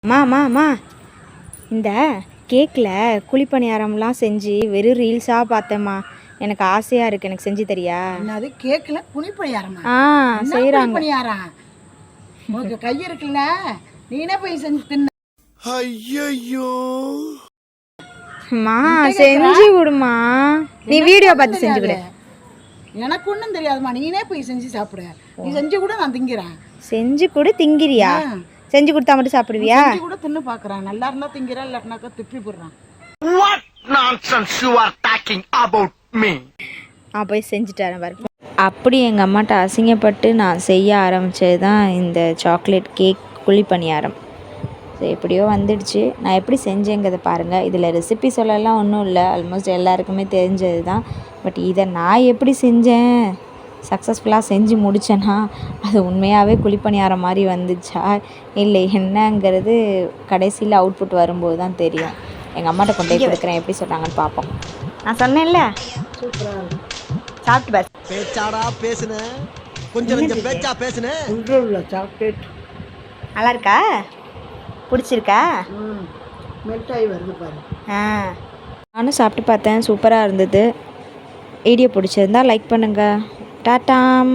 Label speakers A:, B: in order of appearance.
A: அம்மா இந்த கேக்கில் குழிப்பணியாரம்லாம் செஞ்சு வெறும் ரீல்ஸாக பார்த்தேம்மா. எனக்கு ஆசையாக இருக்குது, எனக்கு செஞ்சு தரியா?
B: அது கேக்கில் குழிப்பணியாரமா?
A: செய்கிறாங்க.
B: பணியாரம் உனக்கு கை இருக்குல்ல, நீனே போய் செஞ்சு தின்ன.
C: ஐயோ
A: அம்மா செஞ்சு விடுமா, நீ வீடியோ பார்த்து செஞ்சு விடு.
B: எனக்கு ஒன்றும் தெரியாதுமா, நீனே போய் செஞ்சு சாப்பிடு. நீ செஞ்சு கூட நான் திங்கிறேன்.
A: செஞ்சு கூட திங்கிறியா? செஞ்சு கொடுத்தா மட்டும் சாப்பிடுவியா?
B: செஞ்சு கூட தின்னு பார்க்குறேன். நல்லா இருந்தா திங்கிறேன், இல்லாட்டினாக்கா துப்பி போடுறான்.
C: What nonsense you are talking about me?
A: போய் செஞ்சுட்டாரன் பாரு. அப்படி எங்கள் அம்மாட்ட அசிங்கப்பட்டு நான் செய்ய ஆரம்பித்தது தான் இந்த சாக்லேட் கேக் குழிப்பணியாரம். ஸோ எப்படியோ வந்துடுச்சு. நான் எப்படி செஞ்சேங்கிறத பாருங்கள். இதில் ரெசிபி சொல்லலாம் ஒன்றும் இல்லை, ஆல்மோஸ்ட் எல்லாருக்குமே தெரிஞ்சது தான். பட் இதை நான் எப்படி செஞ்சேன், சக்ஸஸ்ஃபுல்லாக செஞ்சு முடித்தேன்னா அது உண்மையாகவே குழிப்பணியாரம் மாதிரி வந்துச்சா இல்லை என்னங்கிறது கடைசியில் அவுட்புட் வரும்போது தான் தெரியும். எங்கள் அம்மாட்ட கொண்டு போய் கொடுக்குறேன், எப்படி சொல்கிறாங்கன்னு பார்ப்போம். நான் சொன்னேன்ல,
B: சூப்பராக
A: சாப்பிட்டு பாரு.
C: பேச்சாடா பேசுனேன், கொஞ்சம் பேச்சா பேசுனேன்.
B: சாக்லேட்
A: நல்லா இருக்கா? பிடிச்சிருக்கா?
B: மெல்ட் ஆகி வருது பாரு.
A: நானும் சாப்பிட்டு பார்த்தேன், சூப்பராக இருந்தது. வீடியோ பிடிச்சிருந்தா லைக் பண்ணுங்கள். டாட்டாம்.